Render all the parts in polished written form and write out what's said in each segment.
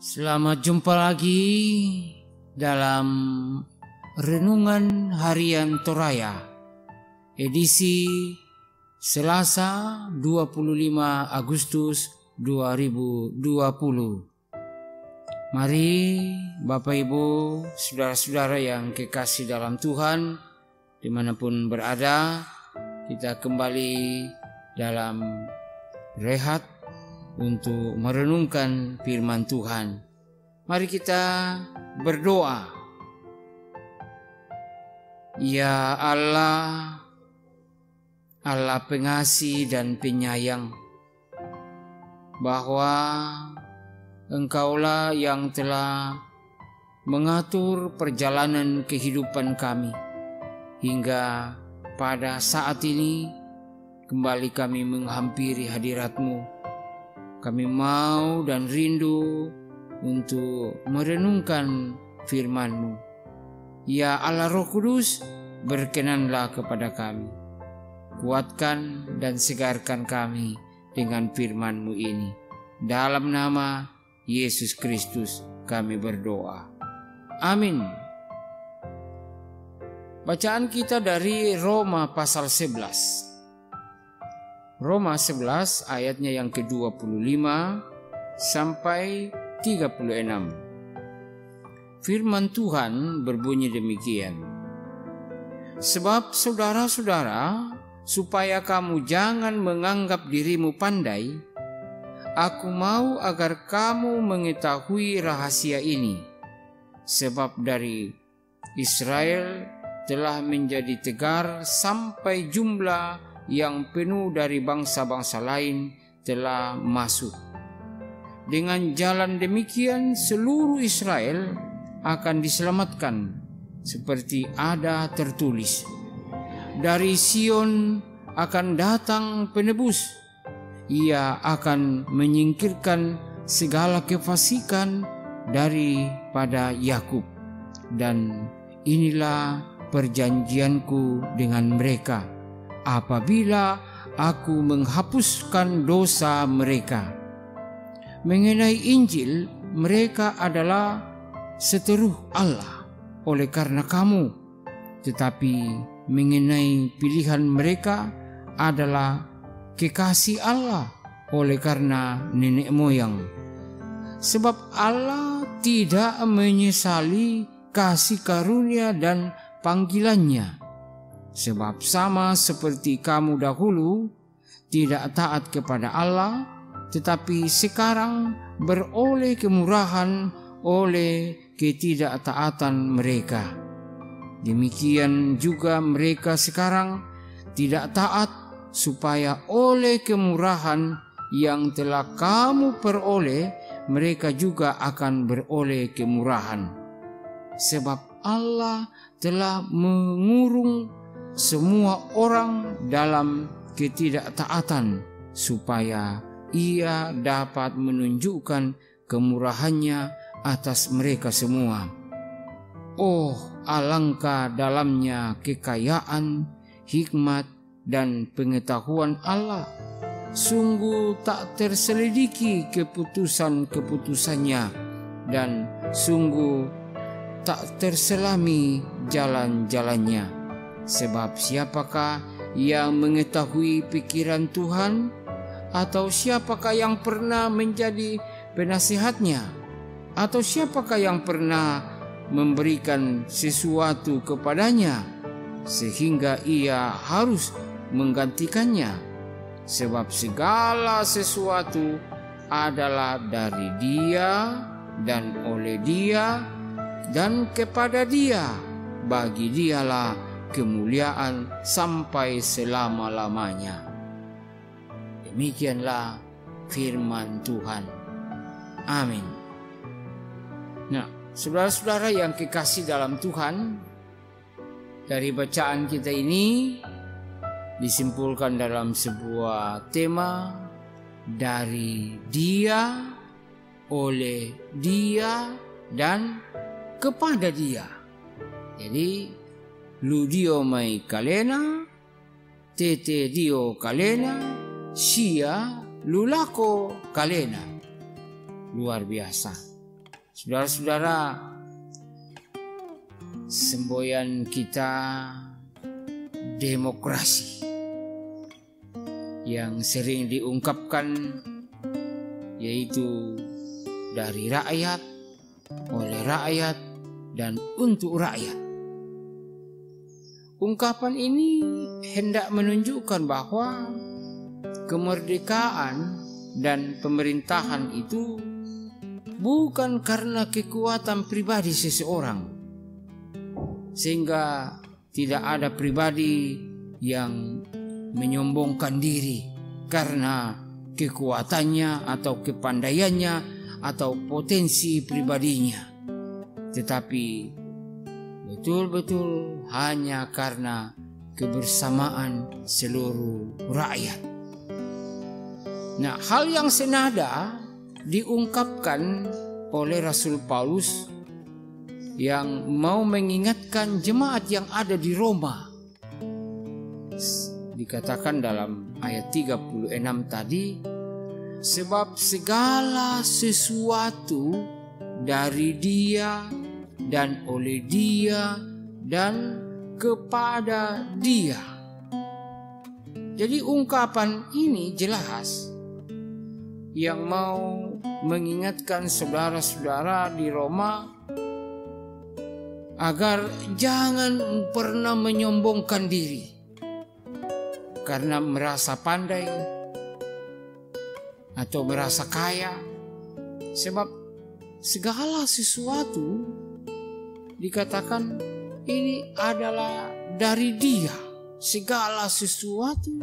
Selamat jumpa lagi dalam Renungan Harian Toraya, edisi Selasa 25 Agustus 2020. Mari Bapak Ibu, saudara-saudara yang kekasih dalam Tuhan, dimanapun berada, kita kembali dalam rehat untuk merenungkan firman Tuhan. Mari kita berdoa. Ya Allah, Allah pengasih dan penyayang, bahwa Engkaulah yang telah mengatur perjalanan kehidupan kami hingga pada saat ini kembali kami menghampiri hadirat-Mu. Kami mau dan rindu untuk merenungkan firman-Mu. Ya Allah Roh Kudus, berkenanlah kepada kami. Kuatkan dan segarkan kami dengan firman-Mu ini. Dalam nama Yesus Kristus kami berdoa. Amin. Bacaan kita dari Roma pasal 11. Roma 11 ayatnya yang ke-25 sampai 36. Firman Tuhan berbunyi demikian. Sebab saudara-saudara, supaya kamu jangan menganggap dirimu pandai, aku mau agar kamu mengetahui rahasia ini. Sebab dari Israel telah menjadi tegar sampai jumlah yang penuh dari bangsa-bangsa lain telah masuk. Dengan jalan demikian seluruh Israel akan diselamatkan, seperti ada tertulis. Dari Sion akan datang penebus, ia akan menyingkirkan segala kefasikan daripada Yakub. Dan inilah perjanjianku dengan mereka, apabila aku menghapuskan dosa mereka. Mengenai Injil, mereka adalah seteruh Allah oleh karena kamu, tetapi mengenai pilihan mereka adalah kekasih Allah oleh karena nenek moyang. Sebab Allah tidak menyesali kasih karunia dan panggilannya. Sebab sama seperti kamu dahulu tidak taat kepada Allah, tetapi sekarang beroleh kemurahan oleh ketidaktaatan mereka. Demikian juga mereka sekarang tidak taat, supaya oleh kemurahan yang telah kamu peroleh, mereka juga akan beroleh kemurahan. Sebab Allah telah mengurung semua orang dalam ketidaktaatan, supaya ia dapat menunjukkan kemurahannya atas mereka semua. Oh, alangkah dalamnya kekayaan, hikmat, dan pengetahuan Allah. Sungguh tak terselidiki keputusan-keputusannya, dan sungguh tak terselami jalan-jalannya. Sebab siapakah yang mengetahui pikiran Tuhan? Atau siapakah yang pernah menjadi penasihatnya? Atau siapakah yang pernah memberikan sesuatu kepadanya, sehingga ia harus menggantikannya? Sebab segala sesuatu adalah dari Dia, dan oleh Dia, dan kepada Dia. Bagi Dialah kemuliaan sampai selama-lamanya. Demikianlah firman Tuhan. Amin. Nah, saudara-saudara yang kekasih dalam Tuhan, dari bacaan kita ini disimpulkan dalam sebuah tema, dari Dia, oleh Dia, dan kepada Dia. Jadi Ludio mai kalena, tete dio kalena, sia lulako kalena. Luar biasa. Saudara-saudara, semboyan kita demokrasi yang sering diungkapkan yaitu dari rakyat, oleh rakyat, dan untuk rakyat. Ungkapan ini hendak menunjukkan bahwa kemerdekaan dan pemerintahan itu bukan karena kekuatan pribadi seseorang, sehingga tidak ada pribadi yang menyombongkan diri karena kekuatannya atau kepandaiannya atau potensi pribadinya, tetapi betul-betul hanya karena kebersamaan seluruh rakyat. Nah, hal yang senada diungkapkan oleh Rasul Paulus yang mau mengingatkan jemaat yang ada di Roma. Dikatakan dalam ayat 36 tadi, sebab segala sesuatu dari Dia dan oleh Dia dan kepada Dia. Jadi ungkapan ini jelas yang mau mengingatkan saudara-saudara di Roma agar jangan pernah menyombongkan diri karena merasa pandai atau merasa kaya, sebab segala sesuatu dikatakan ini adalah dari Dia. Segala sesuatu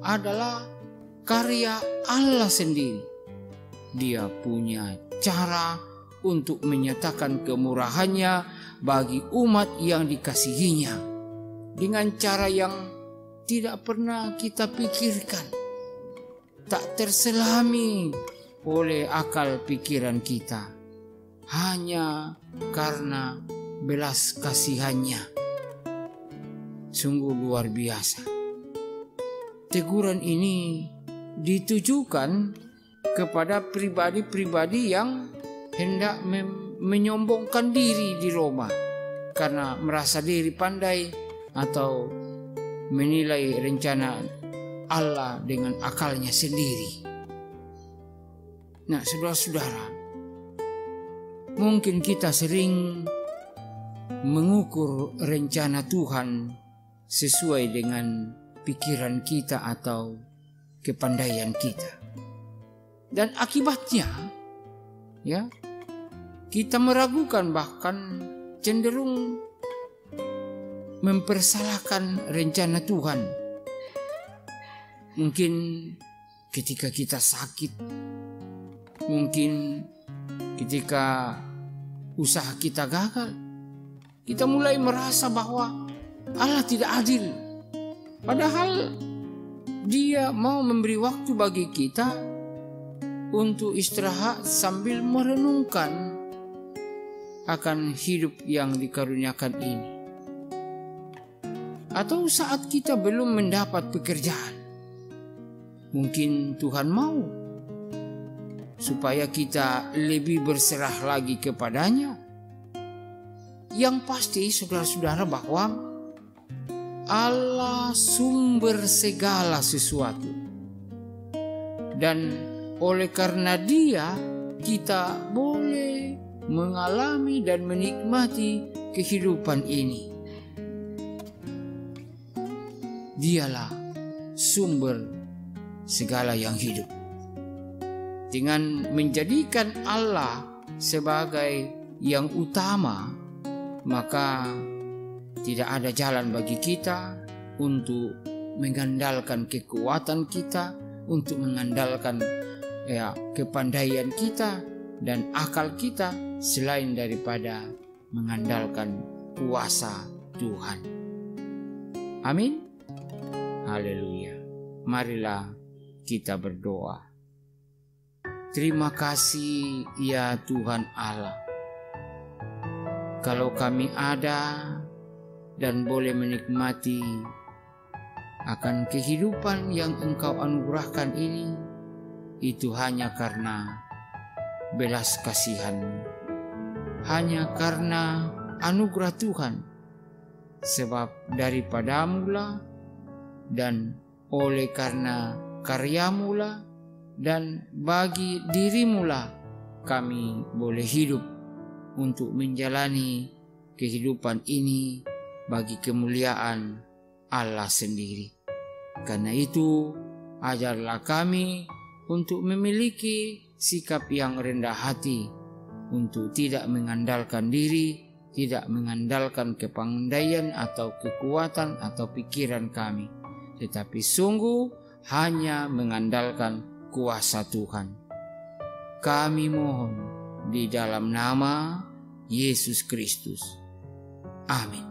adalah karya Allah sendiri. Dia punya cara untuk menyatakan kemurahannya bagi umat yang dikasihinya dengan cara yang tidak pernah kita pikirkan, tak terselami oleh akal pikiran kita, hanya karena belas kasihannya. Sungguh luar biasa. Teguran ini ditujukan kepada pribadi-pribadi yang hendak menyombongkan diri di Roma karena merasa diri pandai atau menilai rencana Allah dengan akalnya sendiri. Nah, saudara-saudara, mungkin kita sering mengukur rencana Tuhan sesuai dengan pikiran kita atau kepandaian kita. Dan akibatnya, ya, kita meragukan, bahkan cenderung mempersalahkan rencana Tuhan. Mungkin ketika kita sakit, mungkin ketika usaha kita gagal, kita mulai merasa bahwa Allah tidak adil. Padahal Dia mau memberi waktu bagi kita untuk istirahat sambil merenungkan akan hidup yang dikaruniakan ini. Atau saat kita belum mendapat pekerjaan, mungkin Tuhan mau supaya kita lebih berserah lagi kepadanya. Yang pasti, saudara-saudara, bahwa Allah sumber segala sesuatu, dan oleh karena Dia kita boleh mengalami dan menikmati kehidupan ini. Dialah sumber segala yang hidup. Dengan menjadikan Allah sebagai yang utama, maka tidak ada jalan bagi kita untuk mengandalkan kekuatan kita, untuk mengandalkan kepandaian kita dan akal kita selain daripada mengandalkan kuasa Tuhan. Amin. Haleluya. Marilah kita berdoa. Terima kasih ya Tuhan Allah, kalau kami ada dan boleh menikmati akan kehidupan yang Engkau anugerahkan ini, itu hanya karena belas kasihan hanya karena anugerah Tuhan, sebab daripadamu-lah dan oleh karena karyamu-lah dan bagi dirimu-lah kami boleh hidup untuk menjalani kehidupan ini bagi kemuliaan Allah sendiri. Karena itu, ajarlah kami untuk memiliki sikap yang rendah hati, untuk tidak mengandalkan diri, tidak mengandalkan kepandaian atau kekuatan atau pikiran kami, tetapi sungguh hanya mengandalkan kuasa Tuhan. Kami mohon di dalam nama Yesus Kristus. Amin.